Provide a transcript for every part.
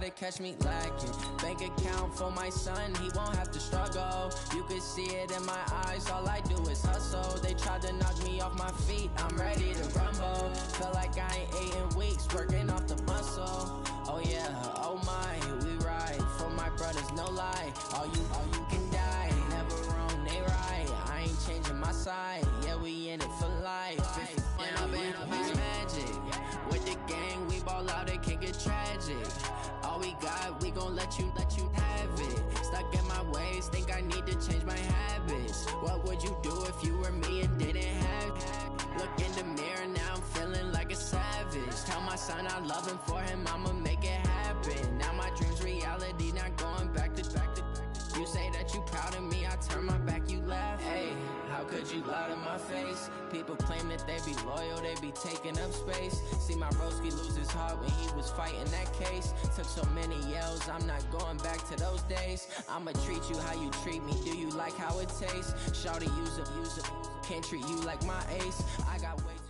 to catch me lacking. Bank account for my son, he won't have to struggle. You can see it in my eyes, all I do is hustle. They tried to knock me off my feet, I'm ready to rumble. Feel like I ain't ate in weeks, working off the muscle. Oh yeah, oh my, we ride for my brothers, no lie. All you can die, never wrong, they right. I ain't changing my side, yeah, we in it for life. I've been magic. With the gang, we ball out, it can get tragic. All we got, we gon' let you have it. Stuck in my ways, think I need to change my habits. What would you do if you were me and didn't have it? Look in the mirror, now I'm feeling like a savage. Tell my son I love him, for him I'ma make it happen. Now my dream's reality, not going back to. You say that you proud of me, I turn my back, you laugh. Hey, how could you lie to my face? People claim that they be loyal, they be taking up space. See my broski lose his heart when he was fighting that case. Took so many yells, I'm not going back to those days. I'ma treat you how you treat me, do you like how it tastes? Shawty, use it, can't treat you like my ace. I got way too.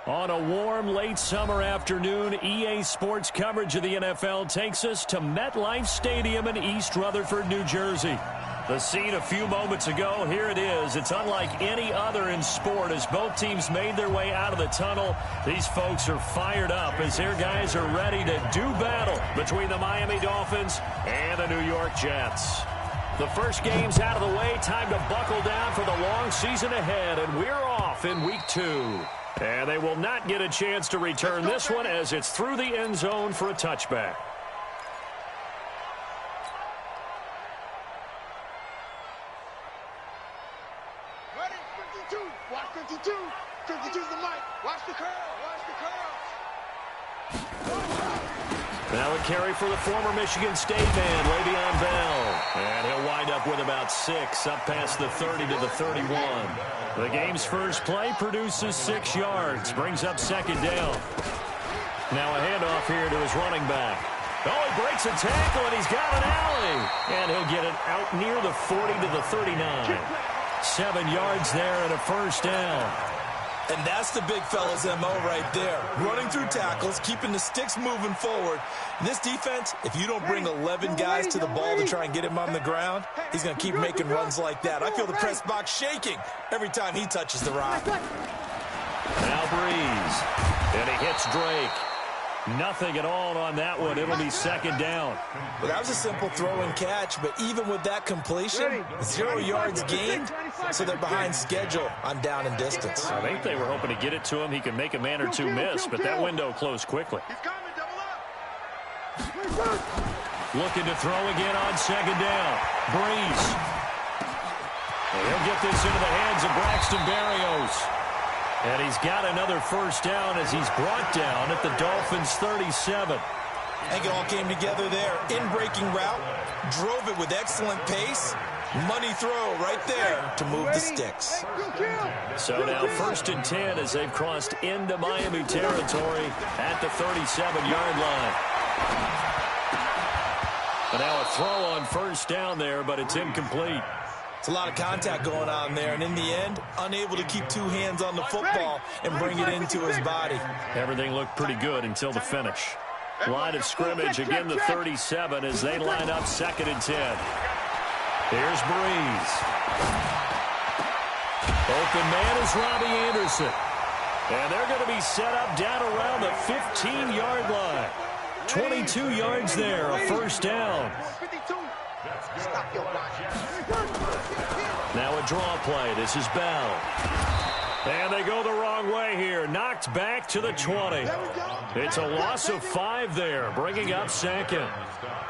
On a warm, late summer afternoon, EA Sports coverage of the NFL takes us to MetLife Stadium in East Rutherford, New Jersey. The scene a few moments ago, here it is. It's unlike any other in sport as both teams made their way out of the tunnel. These folks are fired up as their guys are ready to do battle between the Miami Dolphins and the New York Jets. The first game's out of the way, time to buckle down for the long season ahead, and we're off in week 2. And they will not get a chance to return this one as it's through the end zone for a touchback. Ready? 52. Watch 52. 52's the mic. Watch the curl. Watch the curl. Now a carry for the former Michigan State man, Le'Veon Bell. And he'll wind up with about 6, up past the 30 to the 31. The game's first play produces 6 yards, brings up second down. Now a handoff here to his running back. Oh, he breaks a tackle, and he's got an alley. And he'll get it out near the 40 to the 39. 7 yards there and a first down. And that's the big fella's MO right there. Running through tackles, keeping the sticks moving forward. And this defense, if you don't bring 11 guys to the ball to try and get him on the ground, he's going to keep making runs like that. I feel the press box shaking every time he touches the rock. Now Breeze. And he hits Drake. Nothing at all on that one. It'll be second down. Well, that was a simple throw and catch, but even with that completion, 0 yards gained, so they're behind schedule on down and distance. I think they were hoping to get it to him. He could make a man or two miss, but that window closed quickly. Looking to throw again on second down. Breeze. He'll get this into the hands of Braxton Berrios. And he's got another first down as he's brought down at the Dolphins' 37. I think it all came together there. In-breaking route, drove it with excellent pace. Money throw right there to move the sticks. So now 1st and 10 as they've crossed into Miami territory at the 37-yard line. And now a throw on first down there, but it's incomplete. It's a lot of contact going on there, and in the end, unable to keep 2 hands on the football and bring it into his body. Everything looked pretty good until the finish. Line of scrimmage, again the 37 as they line up 2nd and 10. Here's Breeze. Open man is Robbie Anderson. And they're going to be set up down around the 15-yard line. 22 yards there, a first down. Now a draw play. This is Bell. And they go the wrong way here. Knocked back to the 20. It's a loss of 5 there, bringing up 2nd.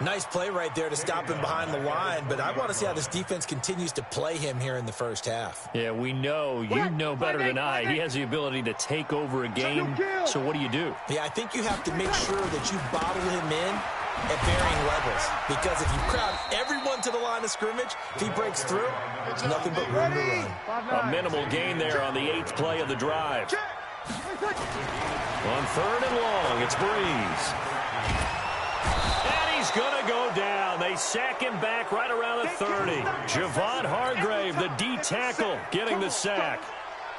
Nice play right there to stop him behind the line, but I want to see how this defense continues to play him here in the first half. Yeah, we know. You know better than I. He has the ability to take over a game. So what do you do? Yeah, I think you have to make sure that you bottle him in at varying levels, because if you crowd everyone to the line of scrimmage, if he breaks through, there's nothing but room to run. A minimal gain there on the 8th play of the drive. On 3rd and long, it's Breeze. And he's going to go down. They sack him back right around the 30. Javon Hargrave, the D tackle, getting the sack.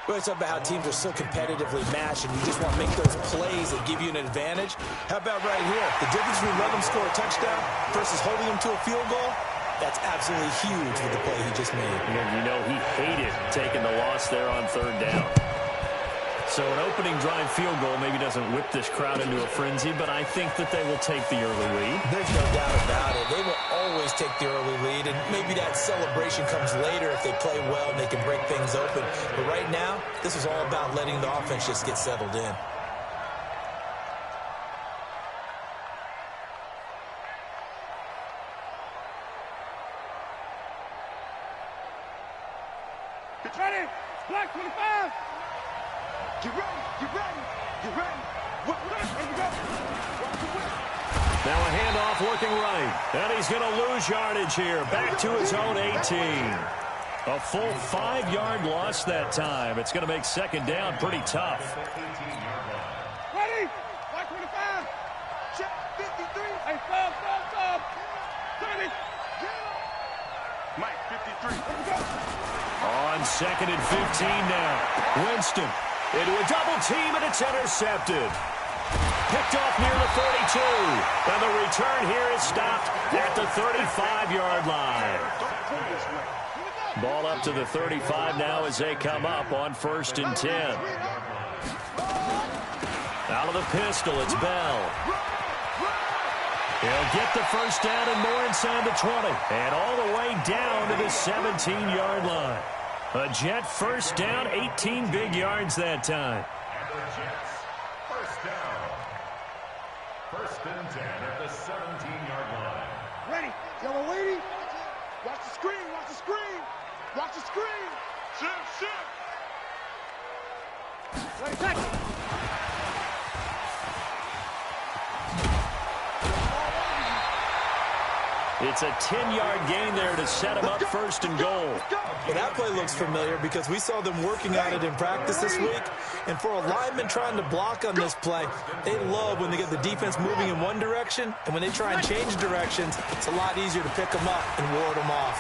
We always talk about how teams are so competitively matched, and you just want to make those plays that give you an advantage. How about right here? The difference between letting them score a touchdown versus holding them to a field goal, that's absolutely huge with the play he just made. And you know he hated taking the loss there on third down. So an opening drive field goal maybe doesn't whip this crowd into a frenzy, but I think that they will take the early lead. There's no doubt about it. They will always take the early lead, and maybe that celebration comes later if they play well and they can break things open. But right now, this is all about letting the offense just get settled in. Get ready! Black 25! Get ready! Get ready! Get ready! Here we go! Watch the whip! Now a handoff looking right. And he's going to lose yardage here. Back to his own 18. A full 5-yard loss that time. It's going to make second down pretty tough. Ready? Black 25! Check 53! Hey, stop! 30! Mike, 53. Here we go! On second and 15 now. Winston into a double team, and it's intercepted. Picked off near the 32. And the return here is stopped at the 35-yard line. Ball up to the 35 now as they come up on 1st and 10. Out of the pistol, it's Bell. He'll get the first down and more inside the 20. And all the way down to the 17-yard line. A Jet first down, 18 big yards that time. First down. 1st and 10 at the 17-yard line. Ready? Y'all waiting? Watch the screen! Watch the screen! Watch the screen! Shift! Ready, second! It's a 10-yard gain there to set him up 1st and goal. Well, that play looks familiar because we saw them working on it in practice this week. And for a lineman trying to block on this play, they love when they get the defense moving in one direction. And when they try and change directions, it's a lot easier to pick them up and ward them off.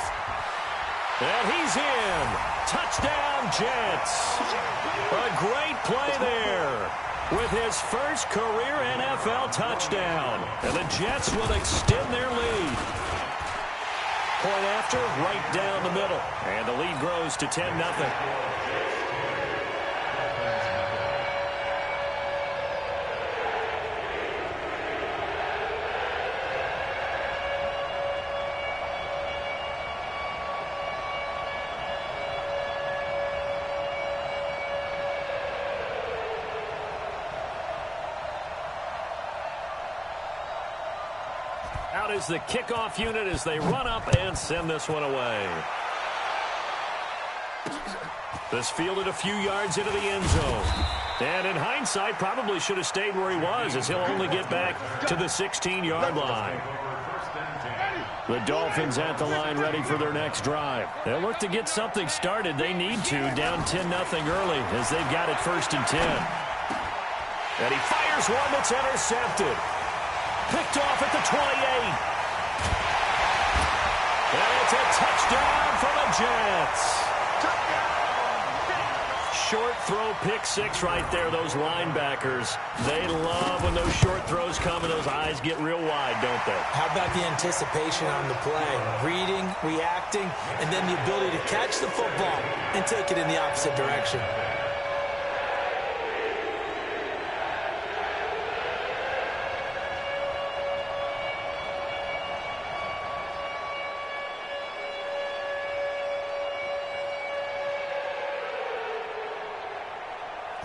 And he's in. Touchdown, Jets. A great play there with his first career NFL touchdown. And the Jets will extend their lead. Point after, right down the middle. And the lead grows to 10-0. Out is the kickoff unit as they run up and send this one away. This fielded a few yards into the end zone. And in hindsight, probably should have stayed where he was as he'll only get back to the 16-yard line. The Dolphins at the line ready for their next drive. They'll look to get something started. They need to, down 10-0 early as they've got it 1st and 10. And he fires one that's intercepted. Picked off at the 28. And it's a touchdown for the Jets. Short throw, pick six right there, those linebackers. They love when those short throws come and those eyes get real wide, don't they? How about the anticipation on the play? Reading, reacting, and then the ability to catch the football and take it in the opposite direction.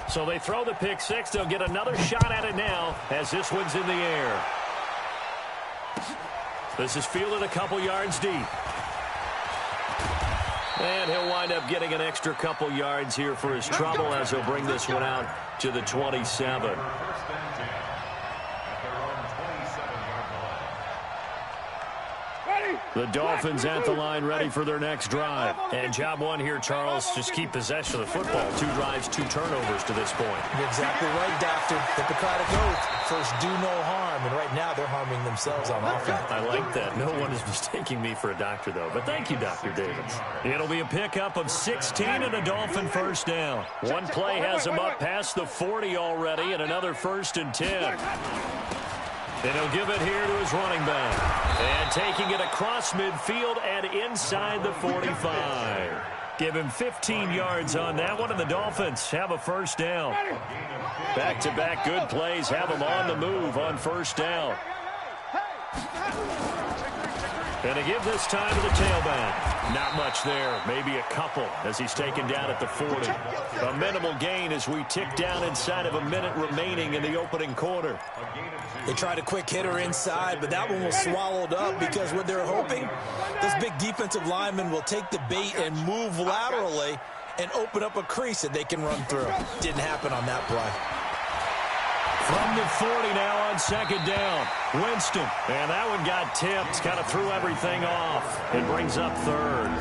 So they throw the pick six. They'll get another shot at it now as this one's in the air. This is fielded a couple yards deep. And he'll wind up getting an extra couple yards here for his trouble as he'll bring this one out to the 27. Ready? The Dolphins at the line, ready for their next drive. And job one here, Charles, just keep possession of the football. 2 drives, 2 turnovers to this point. You're exactly right, Doctor. Hippocratic oath. First, do no harm. And right now, they're harming themselves on offense. I like that. No one is mistaking me for a doctor, though. But thank you, Dr. Davis. It'll be a pickup of 16 and a Dolphin first down. One play has him up past the 40 already, and another 1st and 10. And he'll give it here to his running back. And taking it across midfield and inside the 45. Give him 15 yards on that one, and the Dolphins have a first down. Back-to-back good plays have them on the move on first down. And to give this time to the tailback. Not much there. Maybe a couple as he's taken down at the 40. A minimal gain as we tick down inside of a minute remaining in the opening quarter. They tried a quick hitter inside, but that one was swallowed up because what they're hoping, this big defensive lineman will take the bait and move laterally and open up a crease that they can run through. Didn't happen on that play. From the 40 now on second down. Winston. And that one got tipped. Kind of threw everything off. It brings up third.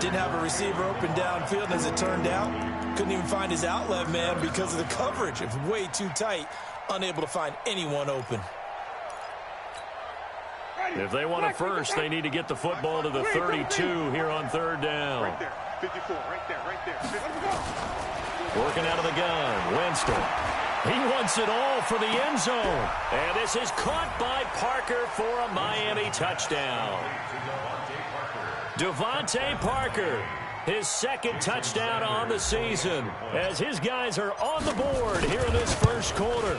Didn't have a receiver open downfield as it turned out. Couldn't even find his outlet man because of the coverage. It was way too tight. Unable to find anyone open. If they want a first, they need to get the football to the 32 here on third down. Right there. 54. Right there. 54. Working out of the gun. Winston. He wants it all for the end zone. And this is caught by Parker for a Miami touchdown. Devontae Parker, his 2nd touchdown on the season, as his guys are on the board here in this first quarter.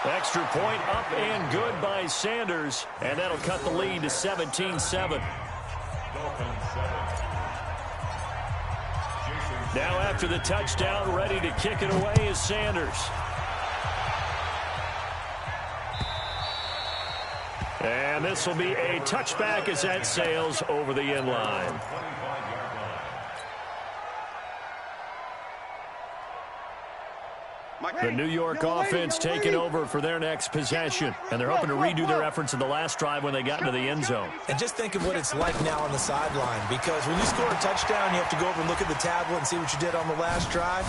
Extra point up and good by Sanders, and that'll cut the lead to 17-7. Now after the touchdown, ready to kick it away is Sanders. And this will be a touchback as that sails over the end line. The New York offense taking over for their next possession. And they're hoping to redo their efforts in the last drive when they got into the end zone. And just think of what it's like now on the sideline. Because when you score a touchdown, you have to go over and look at the tablet and see what you did on the last drive.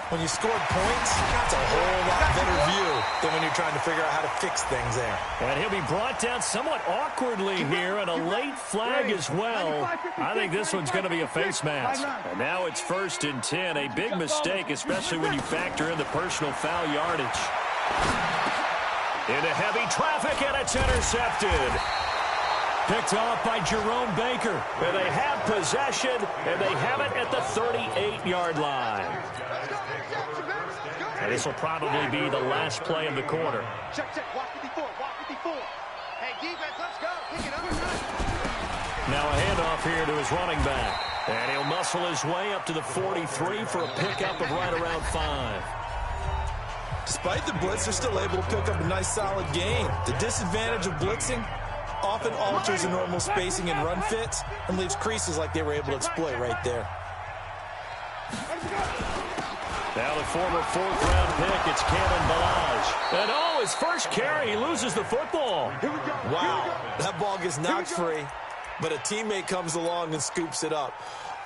When you scored points, that's a whole lot better view than when you're trying to figure out how to fix things there. And he'll be brought down somewhat awkwardly here, and a late flag as well. I think this one's going to be a face mask. And now it's 1st and 10. A big mistake, especially when you factor in the personal foul yardage. Into heavy traffic, and it's intercepted. Picked off by Jerome Baker. And they have possession, and they have it at the 38-yard line. And this will probably be the last play of the quarter. Check. Walk 54. Hey, defense, let's go. Pick it up. Now a handoff here to his running back. And he'll muscle his way up to the 43 for a pickup of right around 5. Despite the blitz, they're still able to pick up a nice solid gain. The disadvantage of blitzing often alters the normal spacing and run fits and leaves creases like they were able to exploit right there. Now the former 4th-round pick, it's Cameron Balaj. And oh, his first carry, he loses the football. Wow, that ball gets knocked free, but a teammate comes along and scoops it up.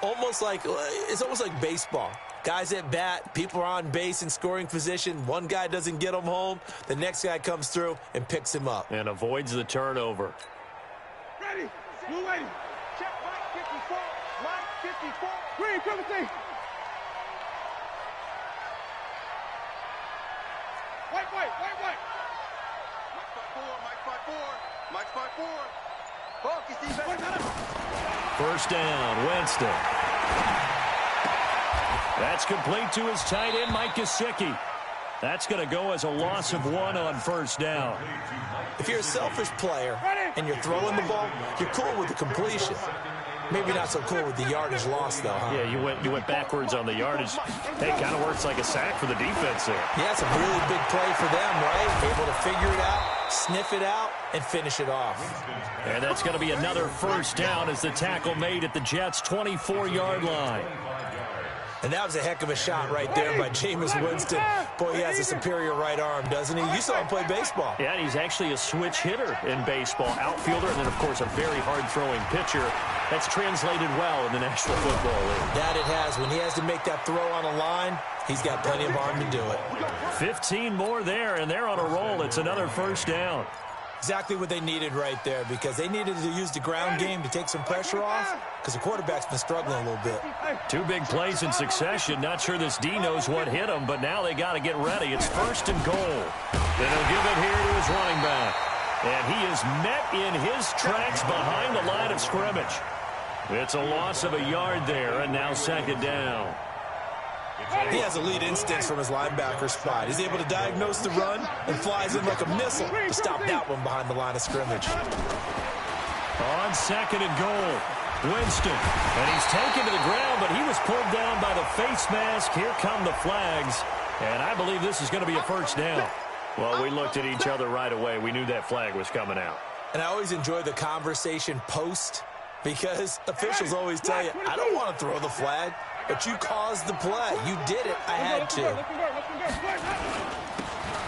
It's almost like baseball. Guys at bat, people are on base in scoring position. One guy doesn't get him home. The next guy comes through and picks him up. And avoids the turnover. Ready. Blue ready. Check. Mike 54. Mike 54. Green, come and see. White. Mike 54. Focus, defense. First down, Winston. That's complete to his tight end, Mike Gesicki. That's going to go as a loss of 1 on first down. If you're a selfish player and you're throwing the ball, you're cool with the completion. Maybe not so cool with the yardage loss, though, huh? Yeah, you went backwards on the yardage. Hey, kind of works like a sack for the defense there. Yeah, it's a really big play for them, right? Able to figure it out, sniff it out, and finish it off. And that's going to be another first down as the tackle made at the Jets' 24-yard line. And that was a heck of a shot right there by Jameis Winston. Boy, he has a superior right arm, doesn't he? You saw him play baseball. Yeah, he's actually a switch hitter in baseball. Outfielder, and then, of course, a very hard-throwing pitcher. That's translated well in the National Football League. That it has. When he has to make that throw on a line, he's got plenty of arm to do it. 15 more there, and they're on a roll. It's another first down. Exactly what they needed right there, because they needed to use the ground game to take some pressure off, because the quarterback's been struggling a little bit. 2 big plays in succession. Not sure this D knows what hit him, but now they got to get ready. It's first and goal. Then he'll give it here to his running back. And he is met in his tracks behind the line of scrimmage. It's a loss of a yard there, and now second down. He has elite instincts from his linebacker spot. He's able to diagnose the run and flies in like a missile to stop that one behind the line of scrimmage. On second and goal, Winston. And he's taken to the ground, but he was pulled down by the face mask. Here come the flags. And I believe this is going to be a first down. Well, we looked at each other right away. We knew that flag was coming out. And I always enjoy the conversation post, because officials always tell you, I don't want to throw the flag. But you caused the play. You did it. I had to.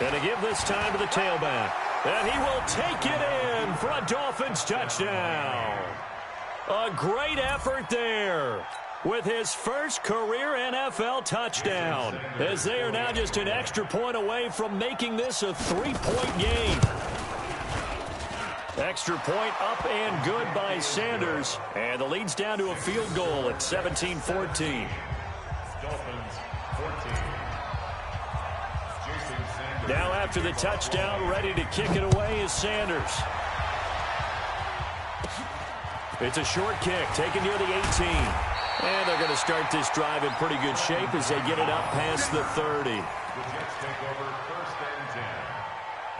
And to give this time to the tailback. And he will take it in for a Dolphins touchdown. A great effort there with his first career NFL touchdown, as they are now just an extra point away from making this a 3-point game. Extra point up and good by Sanders. And the lead's down to a field goal at 17-14. Dolphins 14. Now after the touchdown, ready to kick it away is Sanders. It's a short kick taken near the 18. And they're going to start this drive in pretty good shape as they get it up past the 30. The Jets take over first and 10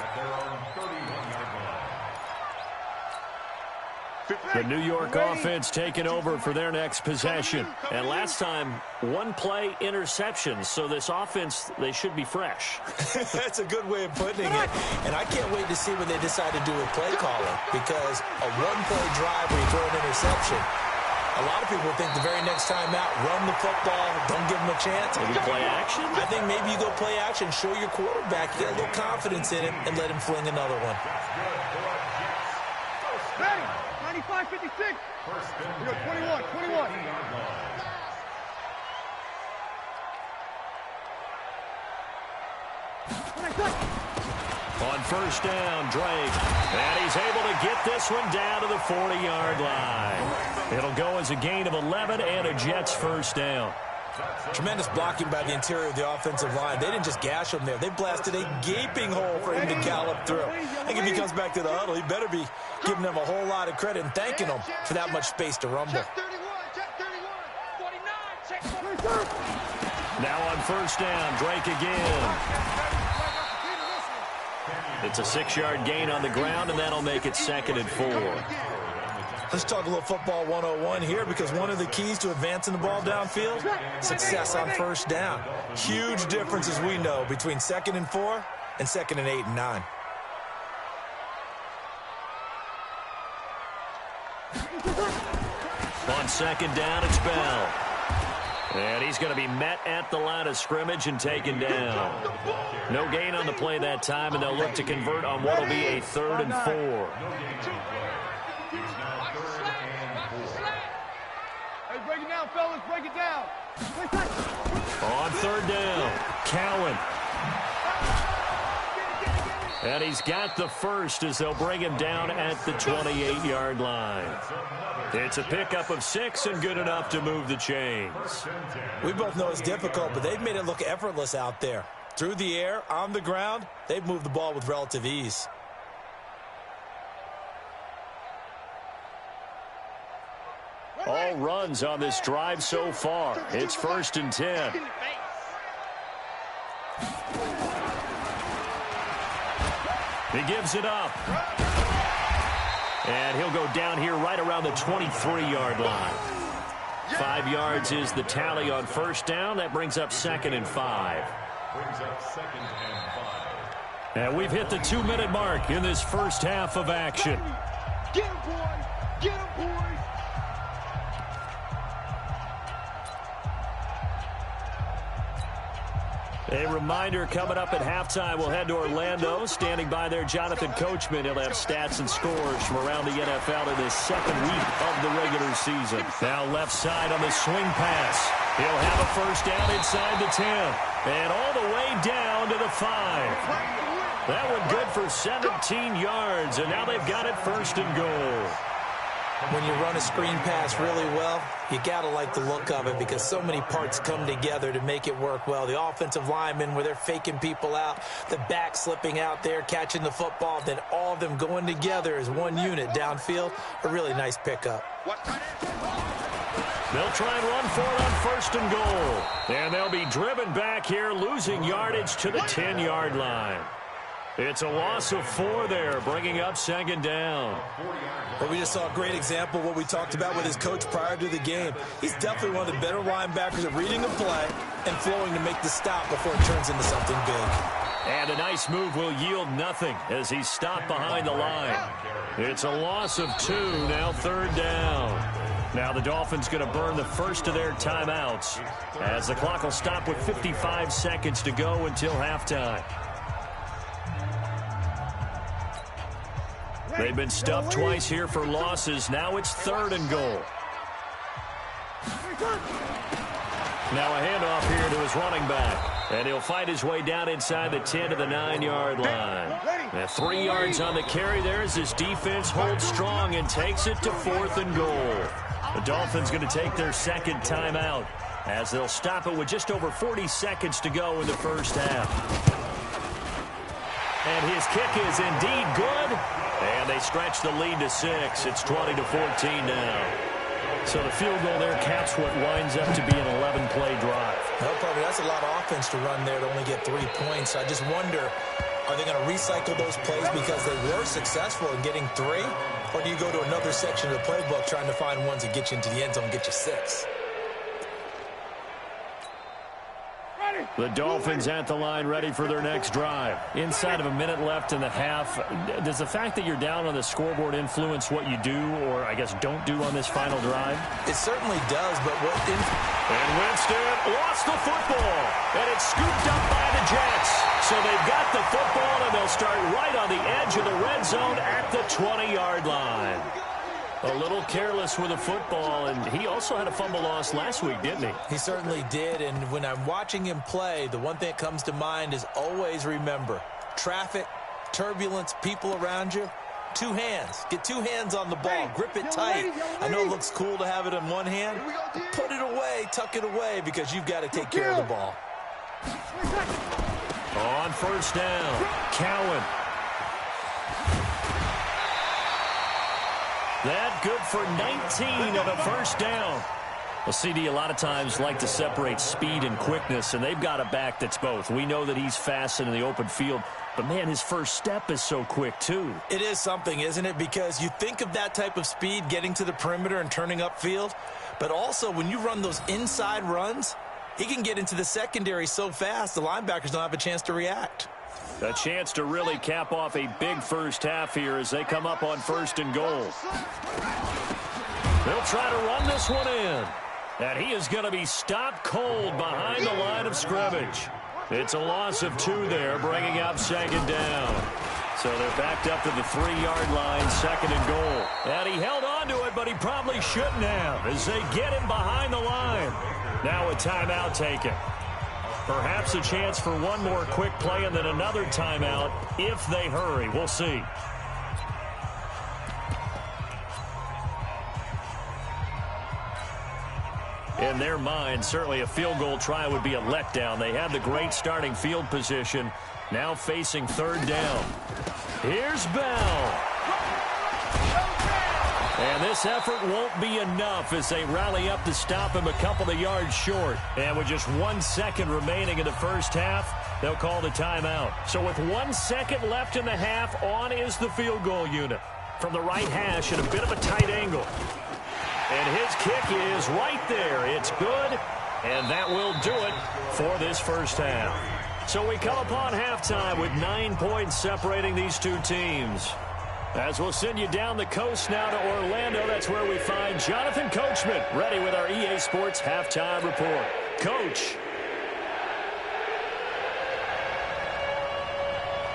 at their own 31-yard line. The New York offense taking over for their next possession. And last time, 1 play interception. So this offense, they should be fresh. That's a good way of putting it. And I can't wait to see what they decide to do with play calling, because a 1-play drive where you throw an interception, a lot of people think the very next time out, run the football, don't give them a chance. Maybe play action? I think maybe you go play action, show your quarterback, get a little confidence in him, and let him fling another one. Ready? 95-56. First and We go 21. 21. On first down, Drake. And he's able to get this one down to the 40-yard line. It'll go as a gain of 11 and a Jets first down. Tremendous blocking by the interior of the offensive line. They didn't just gash him there. They blasted a gaping hole for him to gallop through. I think if he comes back to the huddle, he better be giving them a whole lot of credit and thanking them for that much space to rumble. Check 31. Check 31. 49. Check 49. Now on first down, Drake again. It's a 6-yard gain on the ground, and that'll make it second and 4. Let's talk a little football 101 here, because one of the keys to advancing the ball downfield, success on first down. Huge difference, as we know, between 2nd and 4 and 2nd and 8 and 9. On second down, it's Bell. And he's going to be met at the line of scrimmage and taken down. No gain on the play that time, and they'll look to convert on what will be a 3rd and 4. Hey, break it down, fellas. Break it down. On 3rd down, Cowan. And he's got the first as they'll bring him down at the 28-yard line. It's a pickup of 6 and good enough to move the chains. We both know it's difficult, but they've made it look effortless out there. Through the air, on the ground, they've moved the ball with relative ease. All runs on this drive so far. It's 1st and 10. He gives it up. And he'll go down here right around the 23-yard line. 5 yards is the tally on first down. That brings up 2nd and 5. And we've hit the 2-minute mark in this first half of action. Get him, boys. Get him, boys. A reminder, coming up at halftime, we'll head to Orlando. Standing by there, Jonathan Coachman. He'll have stats and scores from around the NFL in his second week of the regular season. Now left side on the swing pass. He'll have a first down inside the 10. And all the way down to the 5. That one good for 17 yards. And now they've got it first and goal. When you run a screen pass really well, you got to like the look of it because so many parts come together to make it work well. The offensive linemen, where they're faking people out, the back slipping out there, catching the football, then all of them going together as one unit downfield. A really nice pickup. They'll try and run for it on first and goal. And they'll be driven back here, losing yardage to the 10-yard line. It's a loss of 4 there, bringing up second down. Well, we just saw a great example of what we talked about with his coach prior to the game. He's definitely one of the better linebackers at reading the play and flowing to make the stop before it turns into something big. And a nice move will yield nothing as he's stopped behind the line. It's a loss of 2, now third down. Now the Dolphins going to burn the first of their timeouts as the clock will stop with 55 seconds to go until halftime. They've been stuffed twice here for losses. Now it's third and goal. Now a handoff here to his running back. And he'll fight his way down inside the 10 to the 9-yard line. Now 3 yards on the carry there as his defense holds strong and takes it to fourth and goal. The Dolphins going to take their second timeout as they'll stop it with just over 40 seconds to go in the first half. And his kick is indeed good. And they stretch the lead to 6. It's 20-14 now. So the field goal there caps what winds up to be an 11-play drive. No problem. That's a lot of offense to run there to only get 3 points. I just wonder, are they going to recycle those plays because they were successful in getting 3? Or do you go to another section of the playbook trying to find ones that get you into the end zone and get you 6? The Dolphins at the line ready for their next drive. Inside of a minute left in the half. Does the fact that you're down on the scoreboard influence what you do or, I guess, don't do on this final drive? It certainly does, but what... And Winston lost the football. And it's scooped up by the Jets. So they've got the football, and they'll start right on the edge of the red zone at the 20-yard line. A little careless with the football, and he also had a fumble loss last week, didn't he? He certainly did, and when I'm watching him play, the one thing that comes to mind is always remember, traffic, turbulence, people around you, 2 hands. Get 2 hands on the ball. Grip it tight. I know it looks cool to have it in one hand. Put it away, tuck it away, because you've got to take care of the ball. On first down, Cowan. That good for 19 and a first down. Well, CD, a lot of times like to separate speed and quickness, and they've got a back that's both. We know that he's fast in the open field, but, man, his first step is so quick, too. It is something, isn't it? Because you think of that type of speed getting to the perimeter and turning upfield, but also when you run those inside runs, he can get into the secondary so fast the linebackers don't have a chance to react. A chance to really cap off a big first half here as they come up on first and goal. They'll try to run this one in. And he is going to be stopped cold behind the line of scrimmage. It's a loss of 2 there, bringing up second down. So they're backed up to the 3-yard line, second and goal. And he held on to it, but he probably shouldn't have as they get him behind the line. Now a timeout taken. Perhaps a chance for one more quick play and then another timeout if they hurry. We'll see. In their mind, certainly a field goal try would be a letdown. They had the great starting field position. Now facing third down. Here's Bell. And this effort won't be enough as they rally up to stop him a couple of yards short. And with just 1 second remaining in the first half, they'll call the timeout. So with 1 second left in the half, on is the field goal unit. From the right hash at a bit of a tight angle. And his kick is right there. It's good, and that will do it for this first half. So we come upon halftime with 9 points separating these two teams. As we'll send you down the coast now to Orlando, that's where we find Jonathan Coachman ready with our EA Sports Halftime Report. Coach.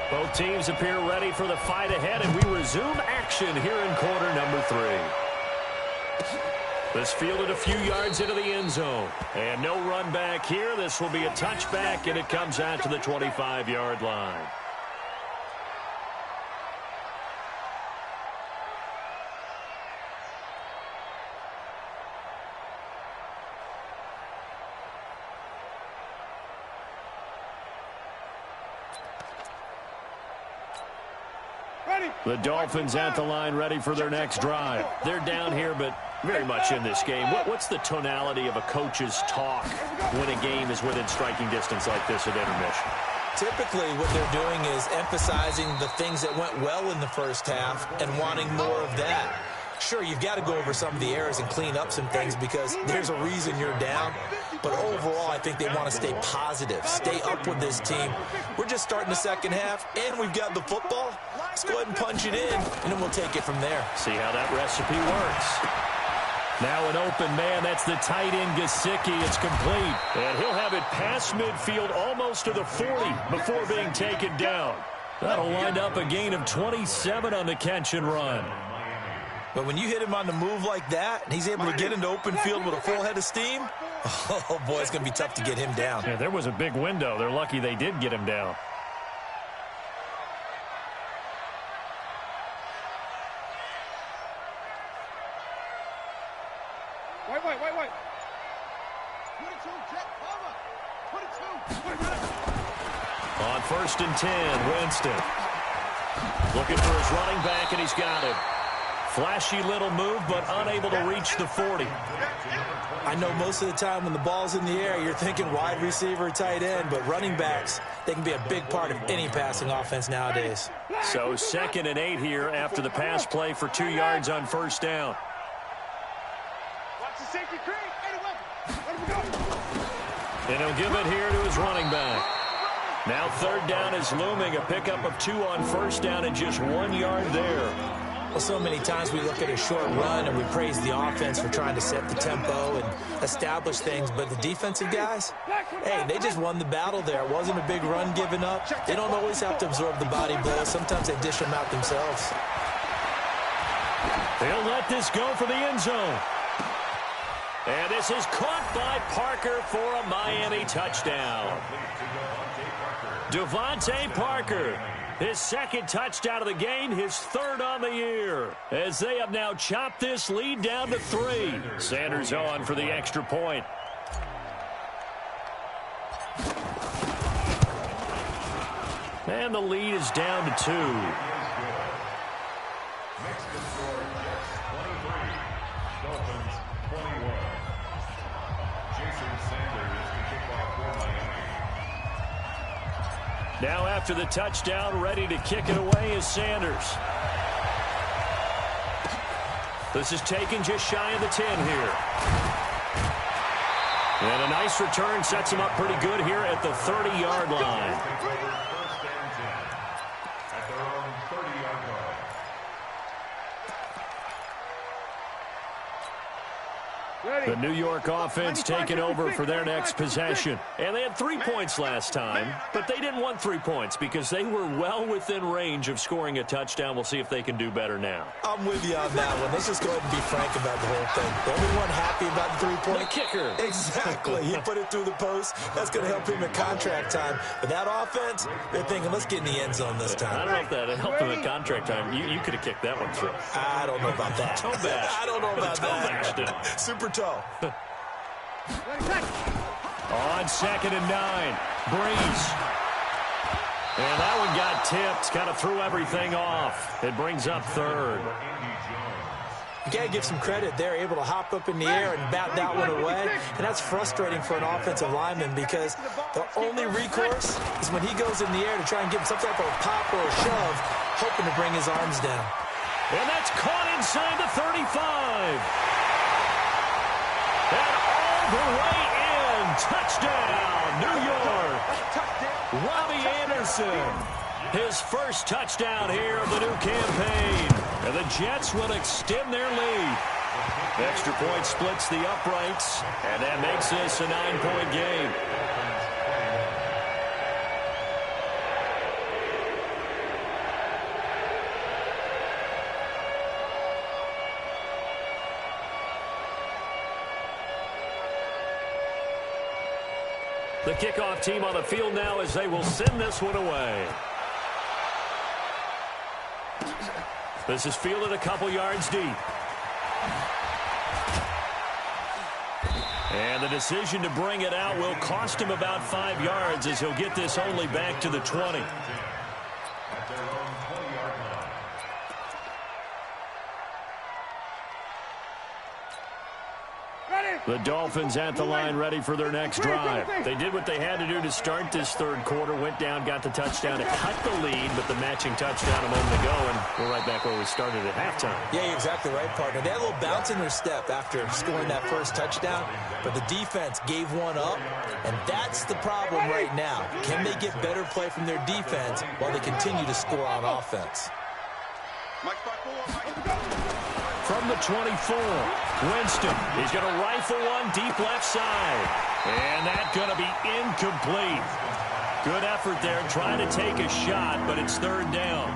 Both teams appear ready for the fight ahead, and we resume action here in quarter number 3. This fielded a few yards into the end zone. And no run back here. This will be a touchback, and it comes out to the 25-yard line. The Dolphins at the line ready for their next drive. They're down here, but very much in this game. What's the tonality of a coach's talk when a game is within striking distance like this at intermission? Typically, what they're doing is emphasizing the things that went well in the first half and wanting more of that. Sure, you've got to go over some of the errors and clean up some things because there's a reason you're down. But overall, I think they want to stay positive, stay up with this team. We're just starting the second half, and we've got the football. Let's go ahead and punch it in, and then we'll take it from there. See how that recipe works. Now an open man. That's the tight end, Gesicki. It's complete. And he'll have it past midfield almost to the 40 before being taken down. That'll wind up a gain of 27 on the catch and run. But when you hit him on the move like that, and he's able to get into open field with a full head of steam, oh, boy, it's going to be tough to get him down. Yeah, there was a big window. They're lucky they did get him down. Wait. 22, check, cover. 22. On 1st and 10, Winston. Looking for his running back, and he's got it. Flashy little move, but unable to reach the 40. I know most of the time when the ball's in the air, you're thinking wide receiver, tight end, but running backs, they can be a big part of any passing offense nowadays. So 2nd and 8 here after the pass play for 2 yards on 1st down. Watch the safety creep. Let him go. And he'll give it here to his running back. Now 3rd down is looming, a pickup of 2 on 1st down and just 1 yard there. Well, so many times we look at a short run and we praise the offense for trying to set the tempo and establish things, but the defensive guys, hey, they just won the battle there. It wasn't a big run given up. They don't always have to absorb the body blows. Sometimes they dish them out themselves. They'll let this go for the end zone. And this is caught by Parker for a Miami touchdown. Devontae Parker, his 2nd touchdown of the game, his 3rd on the year, as they have now chopped this lead down to 3. Sanders on for the extra point. And the lead is down to 2. Next to score, Jets 23, Dolphins 21. Jason Sanders to kick off for Miami. Now after the touchdown, ready to kick it away is Sanders. This is taken just shy of the 10 here. And a nice return sets him up pretty good here at the 30-yard line. Take over 1st and 10 at their own 30-yard line. The New York offense taking over for their next possession. And they had 3 points last time, but they didn't want 3 points because they were well within range of scoring a touchdown. We'll see if they can do better now. I'm with you on that one. Let's just go ahead and be frank about the whole thing. Everyone happy about the 3-point? The kicker. Exactly. He put it through the post. That's going to help him at contract time. But that offense, they're thinking, let's get in the end zone this time. I don't know if that helped him at contract time. You could have kicked that one through. I don't know about that. Toe bash. I don't know about Toe bashed that. him. Super toe. On 2nd and 9, Breeze. And that one got tipped, kind of threw everything off. It brings up 3rd. You got to give some credit. They're able to hop up in the air and bat that one away. And that's frustrating for an offensive lineman because the only recourse is when he goes in the air to try and give him some type of a pop or a shove, hoping to bring his arms down. And that's caught inside the 35. And all the way in. Touchdown, New York. Robbie Anderson. His 1st touchdown here of the new campaign. And the Jets will extend their lead. Extra point splits the uprights. And that makes this a 9-point game. The kickoff team on the field now as they will send this one away. This is fielded a couple yards deep. And the decision to bring it out will cost him about 5 yards as he'll get this only back to the 20. The Dolphins at the line ready for their next drive. They did what they had to do to start this third quarter, went down, got the touchdown to cut the lead, but the matching touchdown a moment ago, and we're right back where we started at halftime. Yeah, you're exactly right, partner. They had a little bounce in their step after scoring that first touchdown, but the defense gave one up, and that's the problem right now. Can they get better play from their defense while they continue to score on offense? From the 24, Winston. He's going to rifle one deep left side. And that's going to be incomplete. Good effort there trying to take a shot, but it's third down.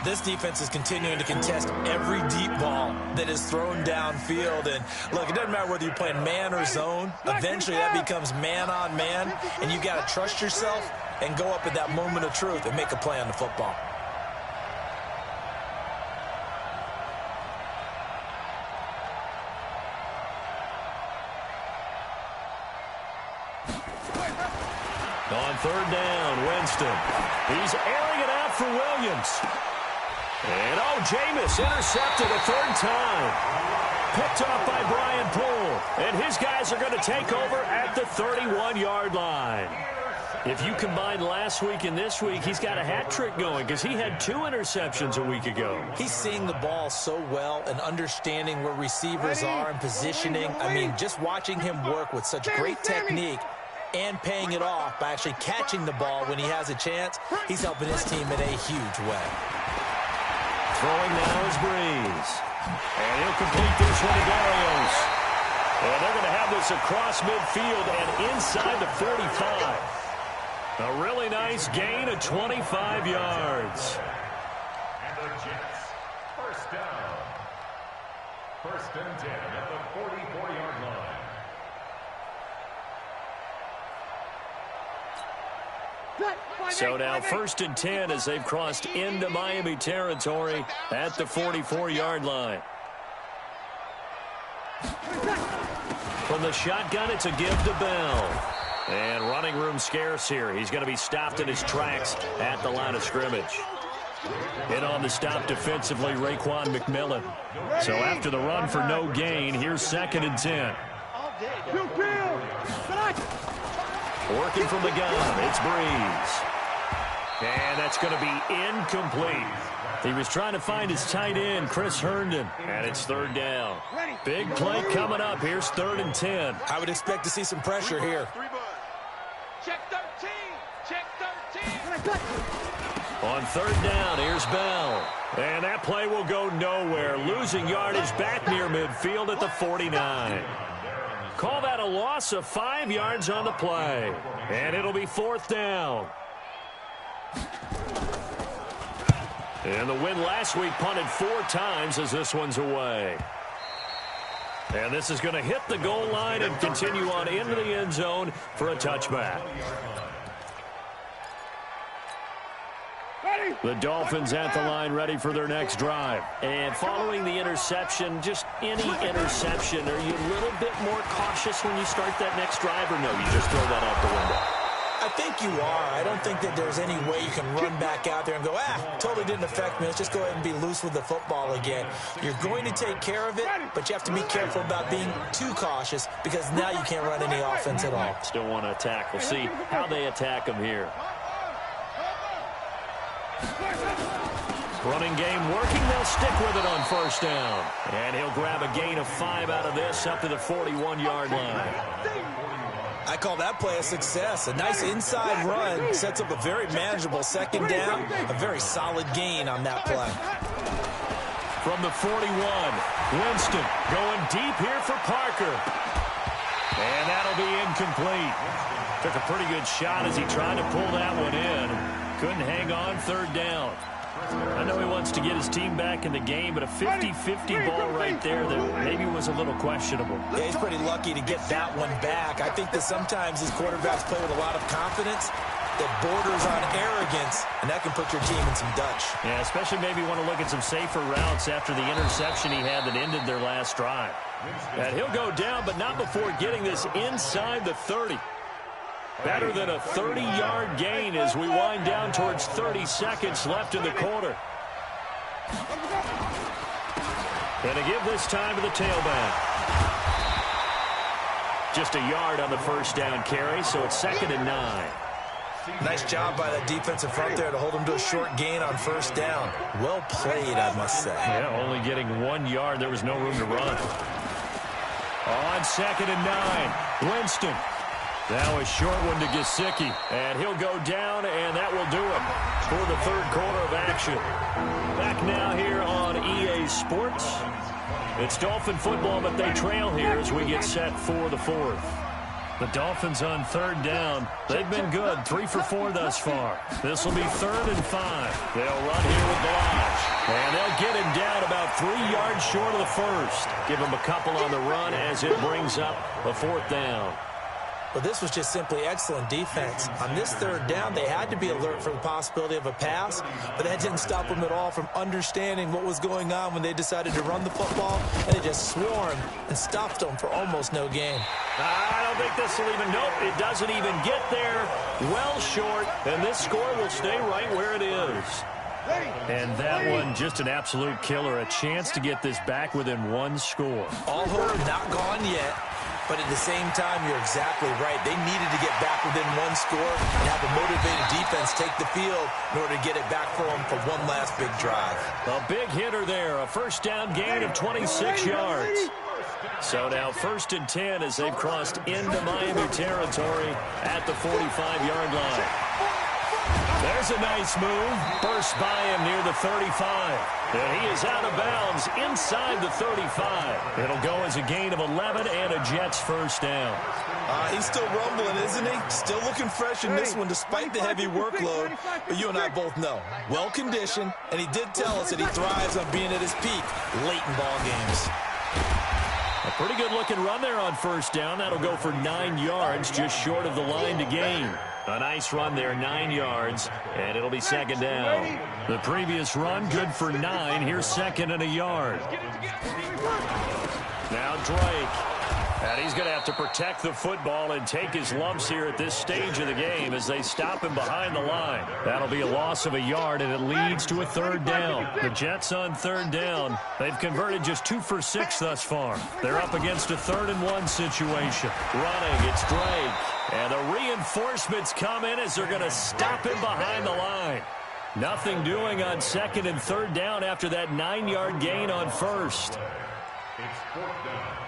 This defense is continuing to contest every deep ball that is thrown downfield. And, look, it doesn't matter whether you're playing man or zone. Eventually that becomes man on man, and you've got to trust yourself and go up at that moment of truth and make a play on the football. On third down, Winston. He's airing it out for Williams. And, Jameis intercepted a third time. Picked off by Brian Poole. And his guys are going to take over at the 31-yard line. If you combine last week and this week, he's got a hat trick going because he had 2 interceptions a week ago. He's seeing the ball so well and understanding where receivers are and positioning. I mean, just watching him work with such great technique and paying it off by actually catching the ball when he has a chance, he's helping his team in a huge way. Throwing now is Breeze. And he'll complete this one to Barrios. And they're going to have this across midfield and inside the 45. A really nice gain of 25 yards. And the Jets, first down. First and 10 at the 44-yard line. So now first and 10 as they've crossed into Miami territory at the 44-yard line. From the shotgun, it's a give to Bell. And running room scarce here. He's going to be stopped in his tracks at the line of scrimmage. In on the stop defensively, Raekwon McMillan. So after the run for no gain, here's second and 10. Working from the gun, it's Breeze. And that's going to be incomplete. He was trying to find his tight end, Chris Herndon, and it's third down. Big play coming up. Here's third and 10. I would expect to see some pressure here. Check 13. Check 13. On third down, here's Bell. And that play will go nowhere. Losing yardage back near midfield at the 49. Call that a loss of 5 yards on the play. And it'll be fourth down. And the win last week punted 4 times as this one's away. And this is going to hit the goal line and continue on into the end zone for a touchback. The Dolphins at the line ready for their next drive. And following the interception, just any interception, are you a little bit more cautious when you start that next drive, or no, you just throw that out the window? I think you are. I don't think that there's any way you can run back out there and go, totally didn't affect me. Let's just go ahead and be loose with the football again. You're going to take care of it, but you have to be careful about being too cautious because now you can't run any offense at all. Still want to attack. We'll see how they attack them here. Running game working. They'll stick with it on first down. And he'll grab a gain of 5 out of this up to the 41-yard line. I call that play a success. A nice inside run sets up a very manageable second down. A very solid gain on that play. From the 41, Winston going deep here for Parker. And that'll be incomplete. Took a pretty good shot as he tried to pull that one in. Couldn't hang on third down. I know he wants to get his team back in the game, but a 50-50 ball right there that maybe was a little questionable. Yeah, he's pretty lucky to get that one back. I think that sometimes these quarterbacks play with a lot of confidence that borders on arrogance, and that can put your team in some Dutch. Yeah, especially maybe want to look at some safer routes after the interception he had that ended their last drive. And he'll go down, but not before getting this inside the 30. Better than a 30-yard gain as we wind down towards 30 seconds left in the quarter. And to give this time to the tailback. Just a yard on the first down carry, so it's 2nd and 9. Nice job by that defensive front there to hold him to a short gain on first down. Well played, I must say. Yeah, only getting 1 yard. There was no room to run. On 2nd and 9, Winston. Now a short one to Gesicki, and he'll go down, and that will do it for the third quarter of action. Back now here on EA Sports. It's Dolphin football, but they trail here as we get set for the fourth. The Dolphins on third down. They've been good, 3 for 4 thus far. This will be 3rd and 5. They'll run here with Blanche, and they'll get him down about 3 yards short of the first. Give him a couple on the run as it brings up a 4th down. Well, this was just simply excellent defense. On this third down, they had to be alert for the possibility of a pass, but that didn't stop them at all from understanding what was going on when they decided to run the football, and it just swarmed and stopped them for almost no gain. I don't think this will even, nope, it doesn't even get there. Well short, and this score will stay right where it is. And that one, just an absolute killer. A chance to get this back within 1 score. All hope not gone yet. But at the same time, you're exactly right. They needed to get back within 1 score and have a motivated defense take the field in order to get it back for them for one last big drive. A big hitter there, a first down gain of 26 yards. So now 1st and 10 as they've crossed into Miami territory at the 45-yard line. There's a nice move. Burst by him near the 35. And he is out of bounds inside the 35. It'll go as a gain of 11 and a Jets first down. He's still rumbling, isn't he? Still looking fresh in this one despite the heavy workload. But you and I both know, well-conditioned, and he did tell us that he thrives on being at his peak late in ball games. A pretty good-looking run there on first down. That'll go for 9 yards, just short of the line to gain. A nice run there, 9 yards, and it'll be 2nd down. The previous run, good for 9. Here's 2nd and a yard. Now Drake. And he's going to have to protect the football and take his lumps here at this stage of the game as they stop him behind the line. That'll be a loss of a yard, and it leads to a 3rd down. The Jets on 3rd down. They've converted just 2 for 6 thus far. They're up against a 3rd and 1 situation. Running, it's Drake. And the reinforcements come in as they're going to stop him behind the line. Nothing doing on 2nd and 3rd down after that 9-yard gain on first. It's 4th down.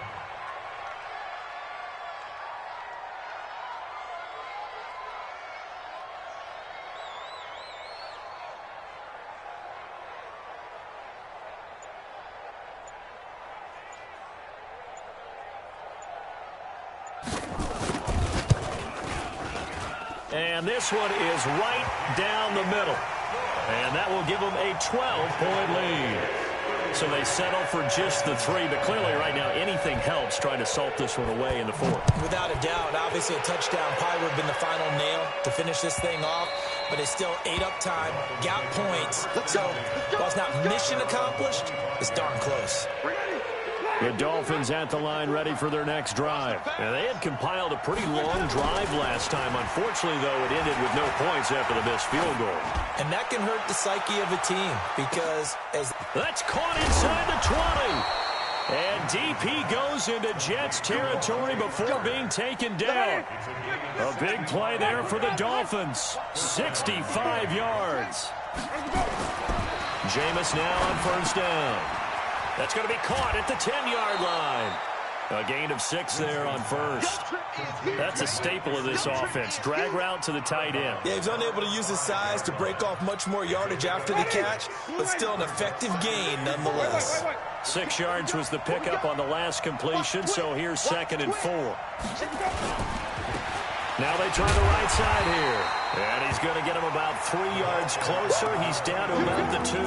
And this one is right down the middle. And that will give them a 12-point lead. So they settle for just the 3. But clearly right now anything helps trying to salt this one away in the 4th. Without a doubt, obviously a touchdown probably would have been the final nail to finish this thing off. But it's still ate up time, got points. So while it's not mission accomplished, it's darn close. The Dolphins at the line ready for their next drive. And they had compiled a pretty long drive last time. Unfortunately, though, it ended with no points after the missed field goal. And that can hurt the psyche of a team because as that's caught inside the 20. And DP goes into Jets territory before being taken down. A big play there for the Dolphins. 65 yards. Jameis now on first down. That's going to be caught at the 10-yard line. A gain of 6 there on first. That's a staple of this offense. Drag route to the tight end. Yeah, he's unable to use his size to break off much more yardage after the catch, but still an effective gain nonetheless. 6 yards was the pickup on the last completion, so here's 2nd and 4. Now they try the right side here. And he's is going to get him about 3 yards closer. He's down to about the 2.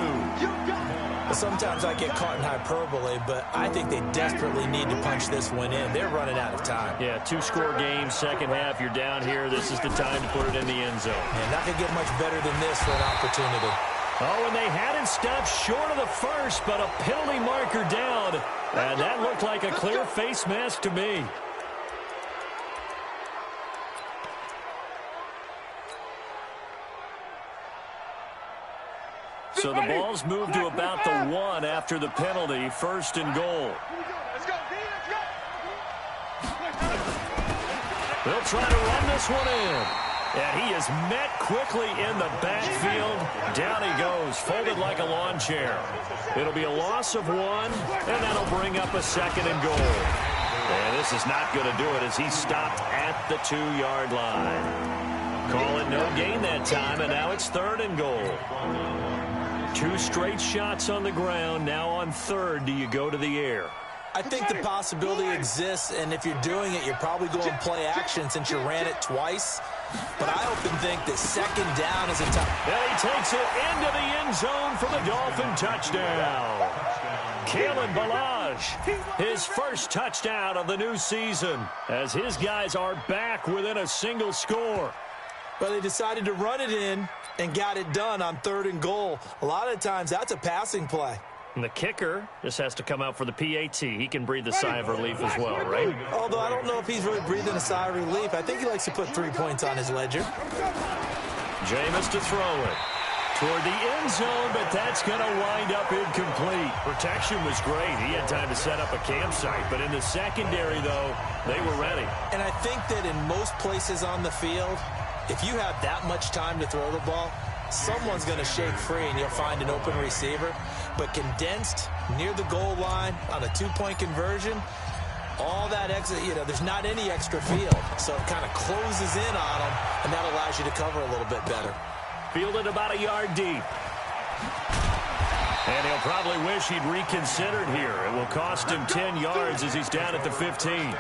Well, sometimes I get caught in hyperbole, but I think they desperately need to punch this one in. They're running out of time. Yeah, 2-score game, second half. You're down here. This is the time to put it in the end zone. And not going to get much better than this for an opportunity. Oh, and they hadn't stopped short of the first, but a penalty marker down. And that looked like a clear face mask to me. So the ball's moved to about the 1 after the penalty, 1st and goal. Let's go, D, let's go. They'll try to run this one in. And he is met quickly in the backfield. Down he goes, folded like a lawn chair. It'll be a loss of 1, and that'll bring up a 2nd and goal. And this is not going to do it as he's stopped at the 2-yard line. Call it no gain that time, and now it's 3rd and goal. 2 straight shots on the ground. Now on 3rd, do you go to the air? I think the possibility exists, and if you're doing it, you're probably going play action since you ran it twice. But I often think that 2nd down is a tough. And he takes it into the end zone for the Dolphin touchdown. Kalen Ballage, his first touchdown of the new season, as his guys are back within a single score. But they decided to run it in and got it done on 3rd and goal. A lot of times, that's a passing play. And the kicker just has to come out for the PAT. He can breathe a sigh of relief as well, right? Although I don't know if he's really breathing a sigh of relief. I think he likes to put 3 points on his ledger. Jameis to throw it toward the end zone, but that's going to wind up incomplete. Protection was great. He had time to set up a campsite, but in the secondary, though, they were ready. And I think that in most places on the field, if you have that much time to throw the ball, someone's going to shake free and you'll find an open receiver. But condensed near the goal line on a 2-point conversion, all that exit, there's not any extra field. So it kind of closes in on them, and that allows you to cover a little bit better. Fielded about a yard deep. And he'll probably wish he'd reconsidered here. It will cost him 10 yards as he's down at the 15.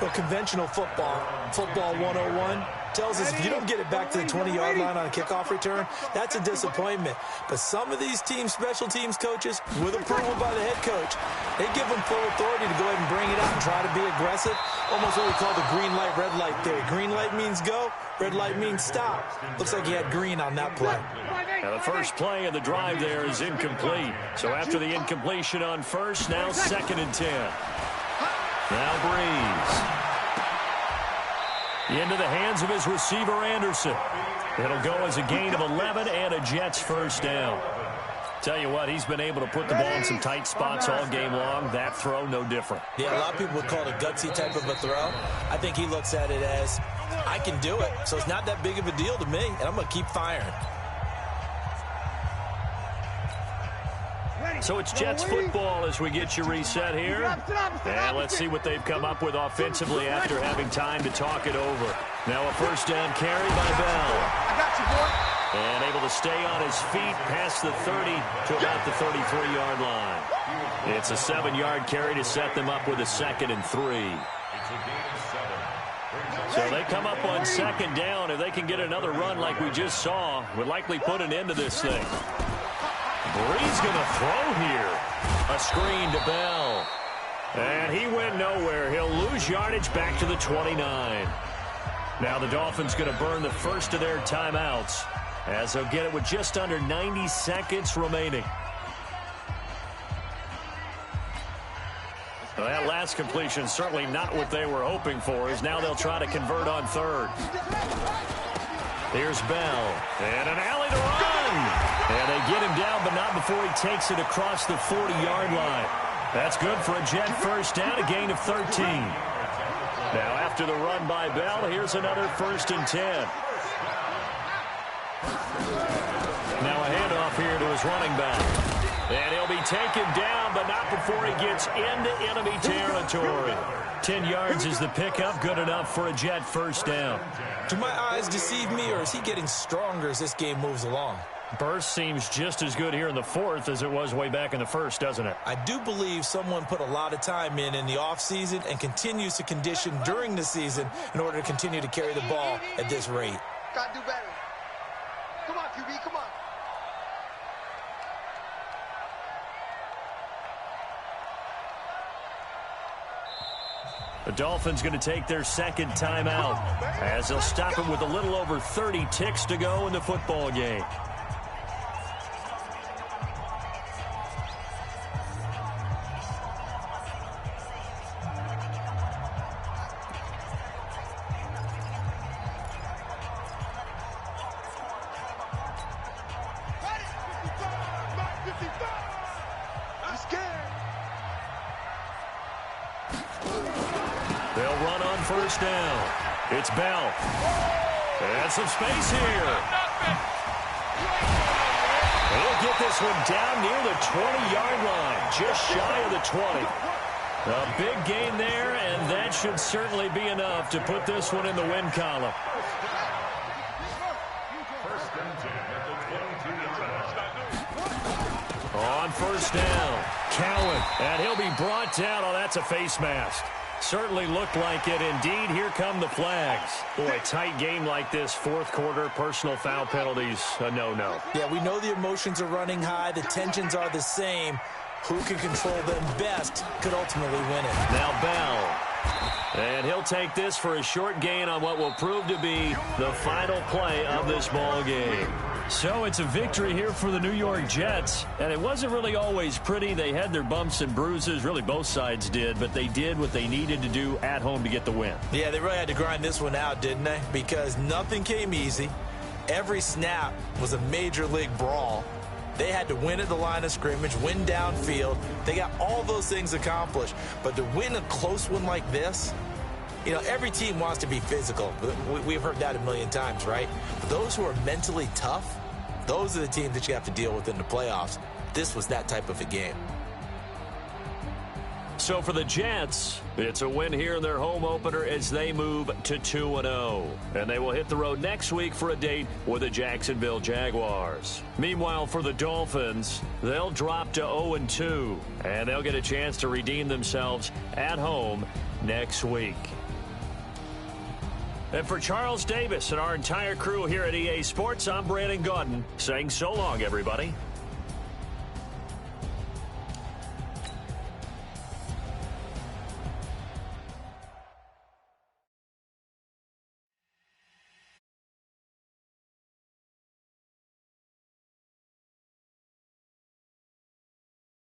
Well, conventional football 101, tells us if you don't get it back to the 20-yard line on a kickoff return, that's a disappointment. But some of these special teams coaches, with approval by the head coach, they give them full authority to go ahead and bring it out and try to be aggressive. Almost what we call the green light, red light theory. Green light means go, red light means stop. Looks like he had green on that play. Now the first play of the drive there is incomplete. So after the incompletion on 1st, now 2nd and 10. Now Breeze. Into the hands of his receiver, Anderson. It'll go as a gain of 11 and a Jets first down. Tell you what, he's been able to put the ball in some tight spots all game long. That throw, no different. Yeah, a lot of people would call it a gutsy type of a throw. I think he looks at it as, I can do it, so it's not that big of a deal to me, and I'm going to keep firing. So it's Jets football as we get you reset here. And let's see what they've come up with offensively after having time to talk it over. Now a first down carry by Bell. I got you, boy. And able to stay on his feet past the 30 to about the 33-yard line. It's a 7-yard carry to set them up with a 2nd and 3. So they come up on 2nd down. If they can get another run like we just saw, would likely put an end to this thing. Breeze going to throw here. A screen to Bell. And he went nowhere. He'll lose yardage back to the 29. Now the Dolphins going to burn the first of their timeouts as they'll get it with just under 90 seconds remaining. Well, that last completion certainly not what they were hoping for, as now they'll try to convert on 3rd. Here's Bell. And an alley to run. And they get him down, but not before he takes it across the 40-yard line. That's good for a Jet first down, a gain of 13. Now after the run by Bell, here's another 1st and 10. Now a handoff here to his running back. And he'll be taken down, but not before he gets into enemy territory. 10 yards is the pickup, good enough for a Jet first down. Do my eyes deceive me, or is he getting stronger as this game moves along? Burst seems just as good here in the 4th as it was way back in the 1st, doesn't it? I do believe someone put a lot of time in the offseason and continues to condition during the season in order to continue to carry the ball at this rate. Got to do better. Come on, QB, come on. The Dolphins going to take their second timeout as they'll stop it with a little over 30 ticks to go in the football game. I'm scared. They'll run on first down. It's Bell. And some space here. He'll get this one down near the 20-yard line, just shy of the 20. A big gain there, and that should certainly be enough to put this one in the win column. First and 10 at the 22-yard line. On first down, Cowan, and he'll be brought down. Oh, that's a face mask. Certainly looked like it. Indeed, here come the flags. Boy, a tight game like this, fourth quarter, personal foul penalties, a no-no. Yeah, we know the emotions are running high. The tensions are the same. Who can control them best could ultimately win it. Now Bell. And he'll take this for a short gain on what will prove to be the final play of this ball game. So it's a victory here for the New York Jets, and it wasn't really always pretty. They had their bumps and bruises, really both sides did, but they did what they needed to do at home to get the win. Yeah, they really had to grind this one out, didn't they? Because nothing came easy. Every snap was a major league brawl. They had to win at the line of scrimmage, win downfield. They got all those things accomplished. But to win a close one like this, you know, every team wants to be physical. We've heard that a million times, right? But those who are mentally tough, those are the teams that you have to deal with in the playoffs. This was that type of a game. So for the Jets, it's a win here in their home opener as they move to 2-0. And they will hit the road next week for a date with the Jacksonville Jaguars. Meanwhile, for the Dolphins, they'll drop to 0-2. And they'll get a chance to redeem themselves at home next week. And for Charles Davis and our entire crew here at EA Sports, I'm Brandon Gaudin saying so long, everybody.